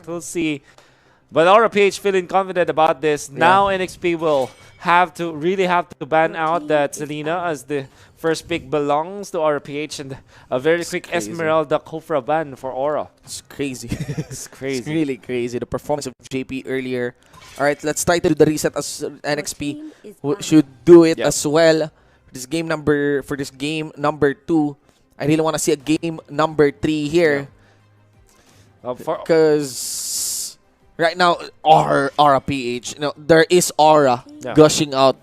impact. We'll see. But RPH feeling confident about this. Now NXP will really have to ban out that Selena as the first pick belongs to RPH, and a very quick Esmeralda Kufra ban for Aura. It's crazy. It's crazy. It's really crazy. The performance of JP earlier. All right, let's try to do the reset as NXP should do it as well. This game number 2. I really want to see a game number 3 here. Because right now, RPH, there is aura gushing out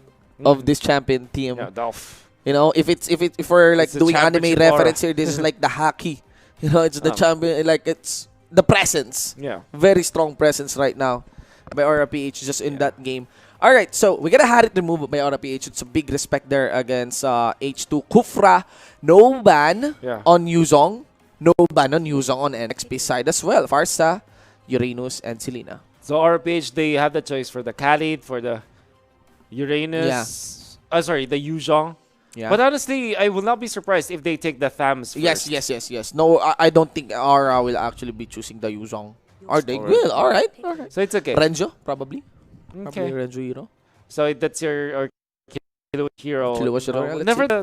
of this champion team. You know, if we're like doing anime reference here, this is like the haki. You know, it's the champion, like it's the presence. Yeah. Very strong presence right now by RPH just in that game. All right, so we're gonna have it removed by RPH. It's a big respect there against H2. Kufra, no ban on Yuzong. No ban on Yuzong on NXP side as well. Farsa, Uranus, and Selena. So RPH, they have the choice for the Khalid, for the Uranus. Sorry, the Yuzong. Yeah. But honestly, I will not be surprised if they take the Thams first. Yes. No, I don't think Aura will actually be choosing the Yuzong. Or they will. All right. So it's okay. Renjo, probably. Okay. Probably Renjo Hero. So that's your Hero. Hero.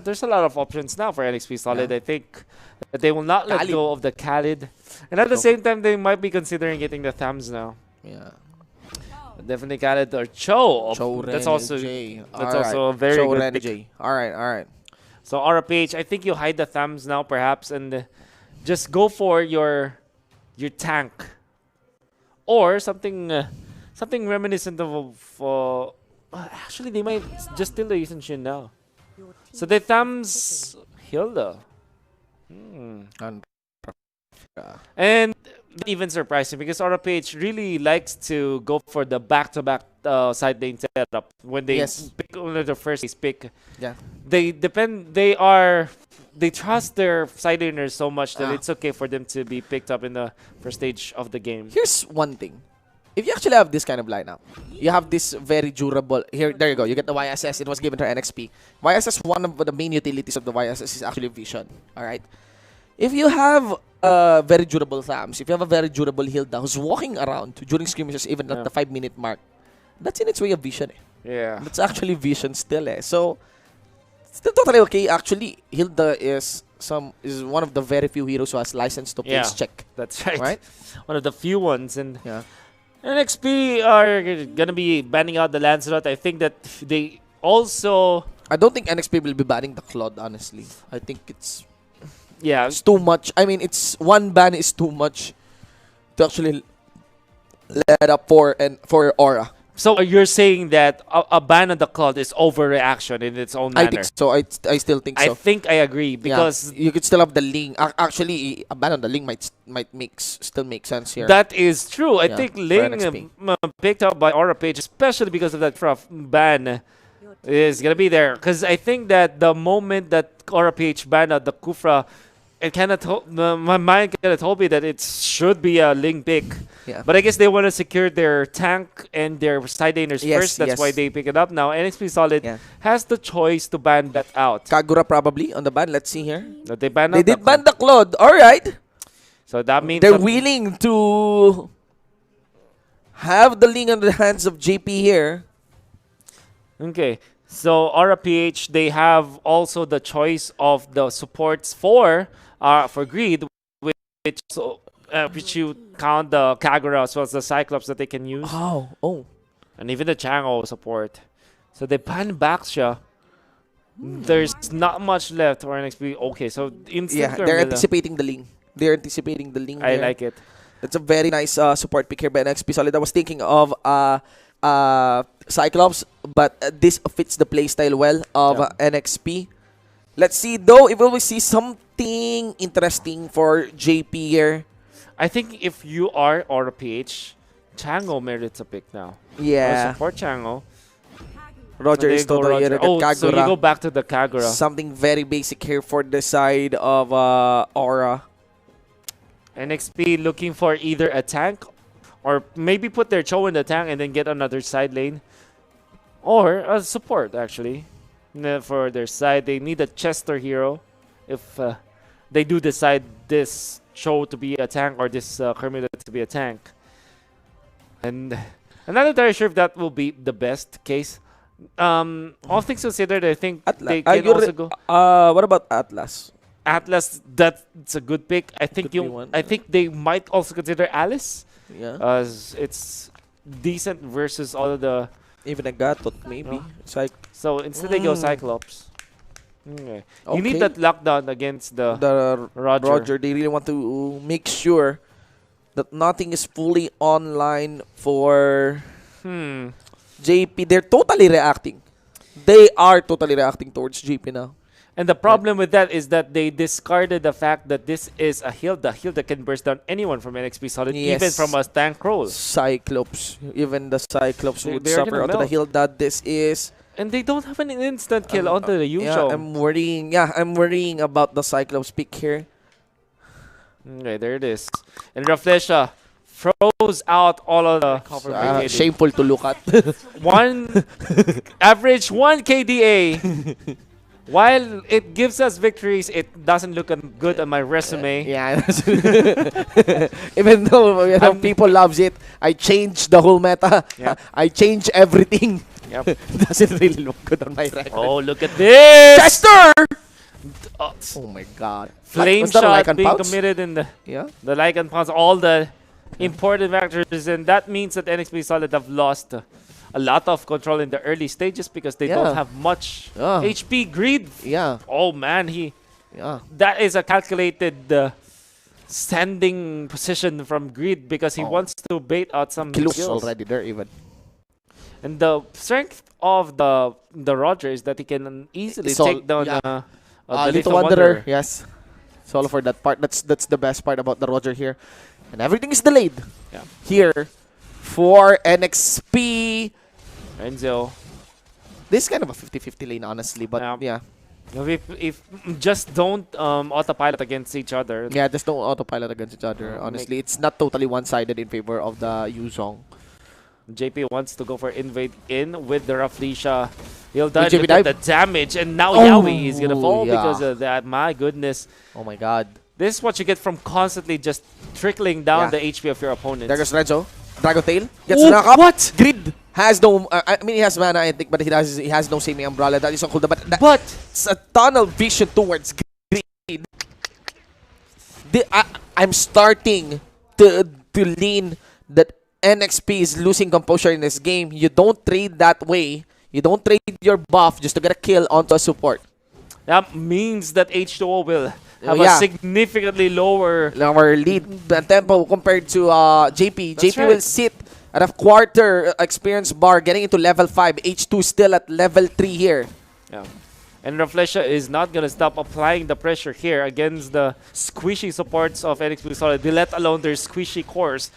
There's a lot of options now for NXP Solid. I think that they will not let go of the Khalid. And at the same time, they might be considering getting the Thams now. Yeah. Definitely Khalid or Cho. That's also a very good pick. All right. So RPH, I think you hide the Thams now perhaps and just go for your tank. Or something reminiscent of actually they might just steal the Yusen Shin now. So the Thams Hilda. And not even surprising because RPH really likes to go for the back-to-back side lane setup when they pick only the first pick. Yeah. They trust their side laners so much that it's okay for them to be picked up in the first stage of the game. Here's one thing. If you actually have this kind of lineup, you have this very durable. There you go. You get the YSS. It was given to NXP. YSS, one of the main utilities of the YSS is actually vision. All right. If you have very durable Thams, if you have a very durable Hilda who's walking around during skirmishes even at the 5-minute mark, that's in its way of vision. Yeah. That's actually vision still. So, still totally okay. Actually, Hilda is one of the very few heroes who has license to place check. That's right. Right? One of the few ones. And NXP are going to be banning out the Lancelot. I think that they also... I don't think NXP will be banning the Claude, honestly. I think it's... Yeah. It's too much. I mean, it's one ban is too much to actually let up for Aura. So you're saying that a ban on the Claude is overreaction in its own manner? I think so. I still think so. I think I agree because you could still have the Ling. Actually, a ban on the Ling might still make sense here. That is true. I think Ling picked up by RPH, especially because of that ban, is gonna be there. Because I think that the moment that RPH banned out the Kufra, it kind of my mind kind of told me that it should be a Ling pick. Yeah. But I guess they want to secure their tank and their side laners first. That's why they pick it up now. NXP Solid has the choice to ban that out. Kagura probably on the ban. Let's see here. No, they did ban the Claude. All right. So that means they're willing to have the Ling on the hands of JP here. Okay. So RPH, they have also the choice of the supports for Greed, which you count the Kagura as well as the Cyclops that they can use. Oh. And even the Chango support. So they ban Baxia. There's not much left for NXP. Okay, so they're anticipating the Ling. I like it. That's a very nice support pick here by NXP Solid. I was thinking of Cyclops, but this fits the playstyle well of NXP. Let's see though if we will see something interesting for JP here. I think if you are RPH, Chango merits a pick now. Yeah. Support Chango. Roger is totally here. Kagura. So you go back to the Kagura. Something very basic here for the side of Aura. NXP looking for either a tank or maybe put their Cho in the tank and then get another side lane. Or a support, actually. For their side, they need a Chester hero. If they do decide this Cho to be a tank or this Kermit to be a tank. And I'm not entirely sure if that will be the best case. All things considered, I think they can also go What about Atlas? Atlas. That's a good pick. I think Could be one, I think they might also consider Alice, Yeah. as it's decent versus all of the. Even a Gatot, maybe. So instead they go Cyclops. Okay. You need Okay. that lockdown against the Roger. They really want to make sure that nothing is fully online for JP. They're totally reacting. They are totally reacting towards JP now. And the problem with that is that they discarded the fact that this is a Hilda. Hilda can burst down anyone from NXP Solid, even Yes. from a tank roll. Cyclops. Even the Cyclops would They're suffer gonna onto the melt. Hilda. This is... And they don't have an instant kill onto the Yeah, Yuzhong. I'm worrying about the Cyclops pick here. Okay, there it is. And Raflesha froze out all of the copper KD. Shameful to look at. Average 1 KDA. While it gives us victories, it doesn't look good on my resume. Yeah. Even though people loves it, I changed the whole meta. Yeah. I changed everything. Yep. Doesn't really look good on my record. Oh, look at this! Chester! Oh, Oh my god. flame Was that a shot Lycan being Pulse? committed in the Yeah. Lycan Pulse, all the important factors, and that means that NXP Solid have lost a lot of control in the early stages because they Yeah. don't have much HP. Greed. Yeah. Oh man, Yeah. that is a calculated standing position from Greed because he wants to bait out some Kills skills. already there even. And the strength of the Roger is that he can easily take down the Little Little Wanderer. Yes. Solo for that part. That's the best part about the Roger here. And everything is delayed. Yeah. Here for NXP. Renzo. This is kind of a 50-50 lane, honestly. But yeah. If just don't autopilot against each other. Yeah, there's no autopilot against each other. Honestly, it's not totally one-sided in favor of the Yuzhong. JP wants to go for invade in with the Raflisha. He'll die. JP Look at dive. the damage, and now Yaoi is gonna fall yeah. because of that. My goodness, Oh my god. this is what you get from constantly just trickling down Yeah. the HP of your opponent. There goes Renzo. Dragon Tail. Gets Ooh, knocked up. what? Grid has no... I mean, he has mana, I think, but he has no semi-umbrella. That is on cooldown. But it's a tunnel vision towards Grid. I'm starting to lean that NXP is losing composure in this game. You don't trade that way. You don't trade your buff just to get a kill onto a support. That means that H2O will have Yeah. a significantly lower. Our lead tempo compared to JP. That's JP right. will sit at a quarter experience bar, getting into level 5. H2 still at level 3 here. Yeah. And Raflesha is not going to stop applying the pressure here against the squishy supports of NXP Solid, let alone their squishy cores.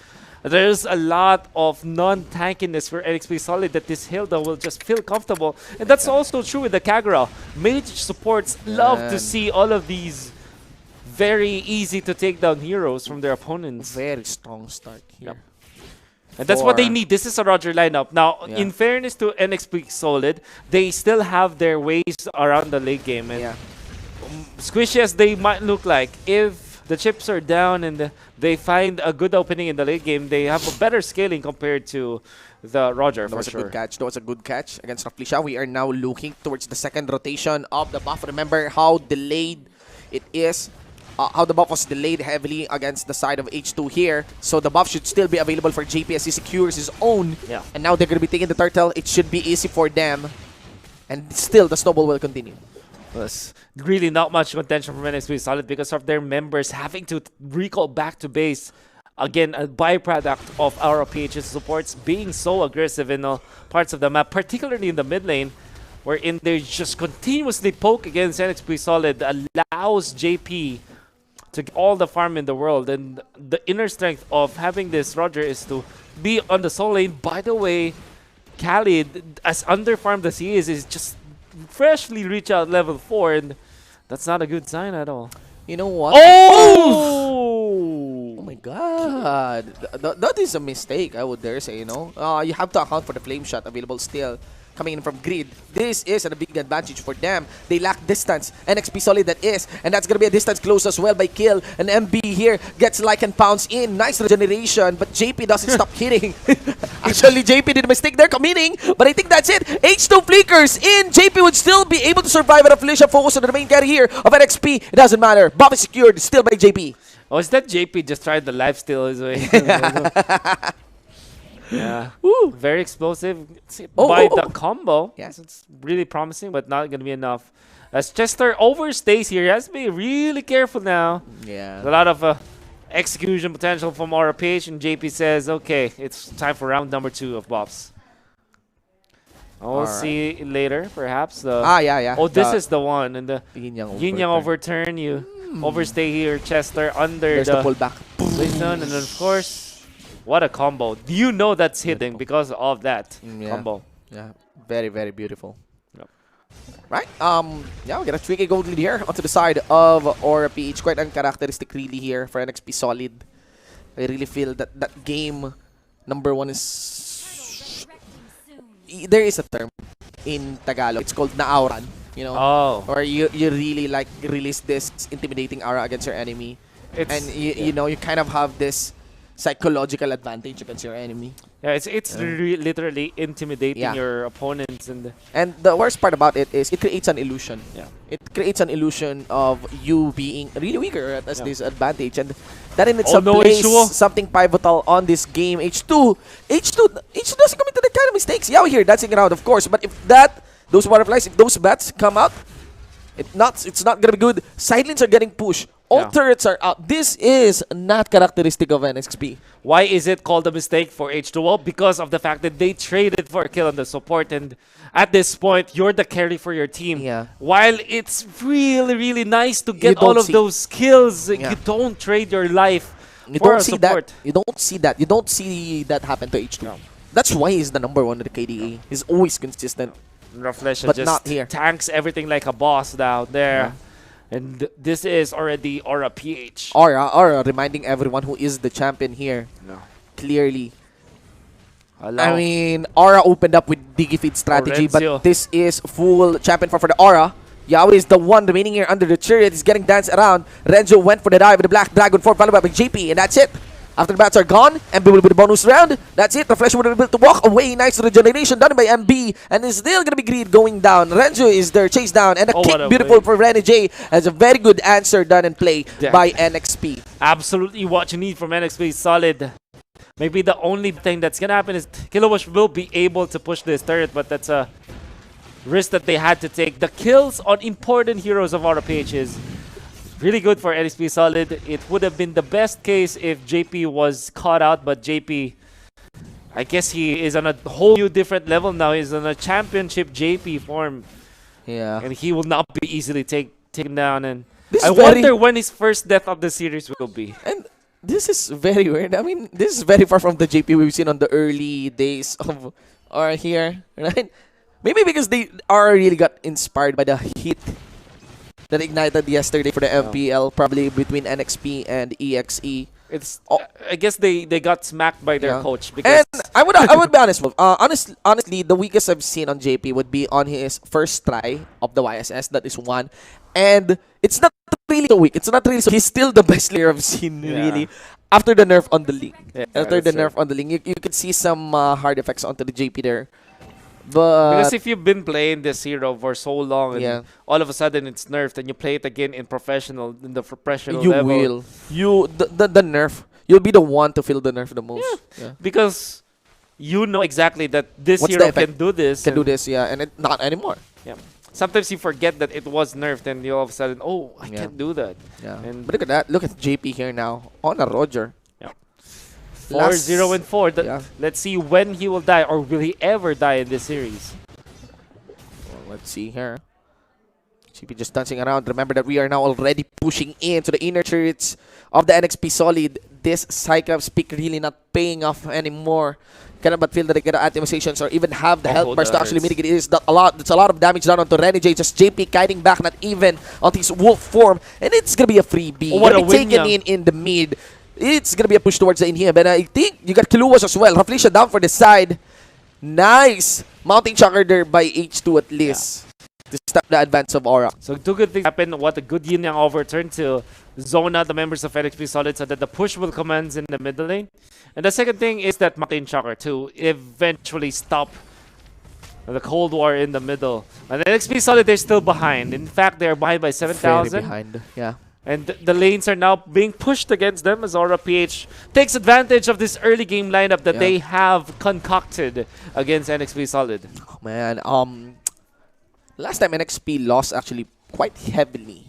There's a lot of non-tankiness for NXP Solid that this Hilda will just feel comfortable. And that's also true with the Kagura. Mage supports love to see all of these very easy to take down heroes from their opponents. Very strong start here. Yep. And that's what they need. This is a Roger lineup. Now, Yeah. in fairness to NXP Solid, they still have their ways around the late game. And Yeah. squishy as they might look like, if the chips are down and they find a good opening in the late game, they have a better scaling compared to the Roger, That for was a sure. good catch. That was a good catch against Raflisha. We are now looking towards the second rotation of the buff. Remember how delayed it is. How the buff was delayed heavily against the side of H2 here. So the buff should still be available for JP as he secures his own. Yeah. And now they're going to be taking the turtle. It should be easy for them. And still, the snowball will continue. There's really not much contention from NXP Solid because of their members having to recall back to base. Again, a byproduct of our PH's supports being so aggressive in all parts of the map, particularly in the mid lane, wherein they just continuously poke against NXP Solid, allows JP to get all the farm in the world. And the inner strength of having this Roger is to be on the soul lane. By the way, Khalid, as underfarmed as he is just freshly reached out level 4, and that's not a good sign at all. You know what? Oh! Oh my god. That is a mistake, I would dare say, you know. You have to account for the flame shot available still coming in from Grid. This is a big advantage for them. They lack distance. NXP solid that is. And that's going to be a distance close as well by Kill. And MB here gets like and pounds in. Nice regeneration. But JP doesn't stop hitting. Actually, JP did a mistake there committing. But I think that's it. H2 flickers in. JP would still be able to survive. And Felicia focus on the main carry here of NXP. It doesn't matter. Bomb is secured. Still by JP. Oh, is that JP just tried the lifesteal his way? Yeah. Woo. Very explosive. Oh, By oh, the oh. combo. Yes. It's really promising, but not going to be enough. As Chester overstays here, he has to be really careful now. Yeah. A lot of execution potential from MPL-PH, and JP says, okay, it's time for round number 2 of buffs. We'll see later, perhaps. Yeah. Oh, this is the one. And the Yin-yang Yin-yang overturn. You overstay here, Chester, under There's the pullback. Blazon, and then, of course, what a combo. Do you know that's hitting because of that combo? Yeah, very, very beautiful. Yep. Right, yeah, we get a 3K gold lead here onto the side of MPL-PH. Quite uncharacteristic really here for NXP Solid. I really feel that that game number 1 is... There is a term in Tagalog. It's called naauran. You know, or you really like release this intimidating aura against your enemy. And you know, you kind of have this psychological advantage against your enemy. Yeah, it's literally intimidating your opponents, and the worst part about it is it creates an illusion. Yeah, it creates an illusion of you being really weaker at this disadvantage, and that in itself plays something pivotal on this game. H2 doesn't commit to that kind of mistakes. Yeah, here dancing around, of course, but if those butterflies, if those bats come out, it's not gonna be good. Sidelines are getting pushed. All turrets are out. This is not characteristic of NXP. Why is it called a mistake for H2O? Because of the fact that they traded for a kill on the support, and at this point, you're the carry for your team. Yeah. While it's really, really nice to get all of those kills, you don't trade your life for a support. You don't see that. You don't see that happen to H2. No. That's why he's the number 1 in the KDA. He's always consistent. Raflesia but just not here. Tanks everything like a boss down there. And this is already MPL-PH. Aura reminding everyone who is the champion here. No. Clearly. I mean, Aura opened up with Digifeed strategy, but this is full champion for the Aura. Yaoi is the one remaining here under the chariot. He's getting danced around. Renzo went for the dive with the Black Dragon 4 followed by JP, and that's it. After the bats are gone, MB will be the bonus round. That's it. Reflection will be able to walk away. Nice regeneration done by MB. And it's still going to be Greed going down. Renzo is there, chase down. And a kick beautiful for Renny J. As a very good answer done and play by NXP. Absolutely what you need from NXP. Solid. Maybe the only thing that's going to happen is Kilowash will be able to push this turret, but that's a risk that they had to take. The kills on important heroes of MPL-PH is really good for NXP Solid. It would have been the best case if JP was caught out, but JP, I guess he is on a whole new different level now. He's on a championship JP form. Yeah. And he will not be easily taken down. And I wonder when his first death of the series will be. And this is very weird. I mean, this is very far from the JP we've seen on the early days of or here, right? Maybe because they really got inspired by the heat that ignited yesterday for the MPL, probably between NXP and EXE. It's I guess they got smacked by their coach. Because and I would be honest, honestly, the weakest I've seen on JP would be on his first try of the YSS. That is one, and it's not really so weak. It's not really so. He's still the best player I've seen really. After the nerf on the league, you could see some hard effects onto the JP there. But because if you've been playing this hero for so long and all of a sudden it's nerfed and you play it again in the professional level, the nerf, you'll be the one to feel the nerf the most. Because you know exactly that this hero can do this. And it not anymore. Yeah. Sometimes you forget that it was nerfed and you all of a sudden, oh, I can't do that. Yeah. And but look at that. Look at JP here now on a Roger. 4-0-4. Let's see when he will die, or will he ever die in this series? Well, let's see here. CP just dancing around. Remember that we are now already pushing into the inner turrets of the NXP Solid. This Cyclops pick really not paying off anymore. Cannot but feel that they get atomizations or even have the health burst to actually mitigate it. It's a lot of damage done onto Renny J. Just JP kiting back, not even on his wolf form. And it's going to be a freebie. Gonna be taken in the mid. It's going to be a push towards the in here. But I think you got Kiluwas as well. Raflesia down for the side. Nice. mounting Chucker there by H2 at least. To stop the advance of Aura. So two good things happen. What a good yin yang overturn to zone out the members of NXP Solid so that the push will commence in the middle lane. And the second thing is that mounting Chucker to eventually stop the Cold War in the middle. And NXP Solid, they're still behind. In fact, they're behind by 7,000. Very behind, yeah. And the lanes are now being pushed against them as Aura-PH takes advantage of this early game lineup that they have concocted against NXP Solid. Oh, man, last time NXP lost actually quite heavily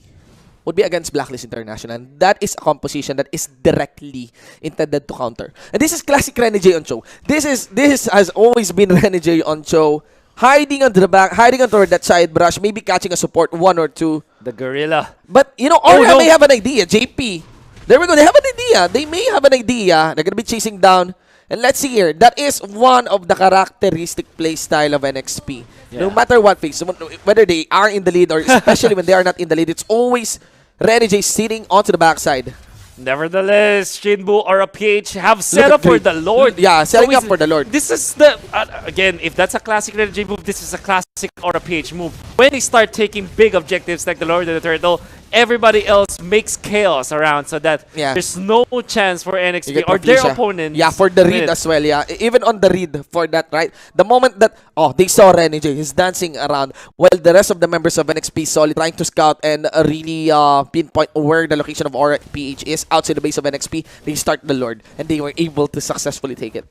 would be against Blacklist International. And that is a composition that is directly intended to counter. And this is classic Rene J on show. This has always been Rene J on show. Hiding onto the back, hiding onto that side brush, maybe catching a support 1 or 2. The gorilla. But, you know, Aura may have an idea. JP. There we go. They have an idea. They may have an idea. They're going to be chasing down. And let's see here. That is one of the characteristic play style of NXP. Yeah. No matter what phase, whether they are in the lead or especially when they are not in the lead, it's always Rene J sitting onto the backside. Nevertheless, Shinbu or a PH have set up for the Lord. Yeah, setting up for the Lord. This is the, again, if that's a classic Rene J move, this is a classic Aura PH move. When they start taking big objectives like the Lord and the Turtle, everybody else makes chaos around so that there's no chance for NXP or their opponents. Yeah, for the read as well, yeah. Even on the read for that, right? The moment that, they saw Rene J, he's dancing around while the rest of the members of NXP Solid trying to scout and really pinpoint where the location of Aura PH is outside the base of NXP, they start the Lord and they were able to successfully take it.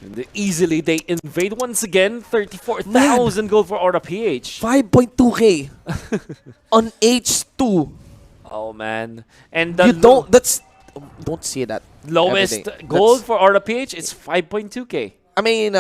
And easily, they invade once again. 34,000 gold for Aura PH. 5.2k on H2. Oh man! And you don't see that. Lowest gold for Aura PH is 5.2k. I mean,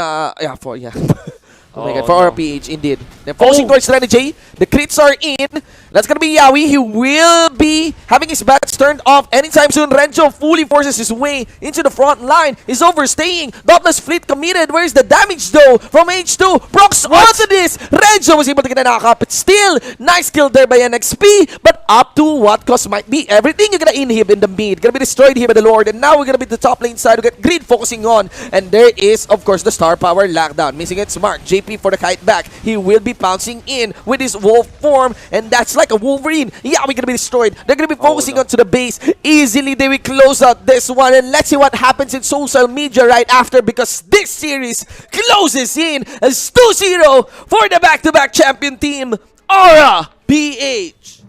Oh my god, for Aura PH, indeed. They're focusing towards Rene J. The crits are in. That's gonna be Yawi. He will be having his bats turned off anytime soon. Renzo fully forces his way into the front line. He's overstaying. Dauntless Fleet committed. Where's the damage though from H2? Procs onto this. Renzo was able to get a knockup. But still, nice kill there by NXP. But up to what cost might be everything you're gonna inhib in the mid. Gonna be destroyed here by the Lord. And now we're gonna be the top lane side. We get Greed focusing on. And there is, of course, the star power lockdown. Missing its mark. JP for the kite back. He will be pouncing in with his wolf form. And that's like a Wolverine. Yeah, we're gonna be destroyed. They're gonna be focusing onto the base. Easily, they will close out this one. And let's see what happens in social media right after, because this series closes in as 2-0 for the back-to-back champion team, Aura PH.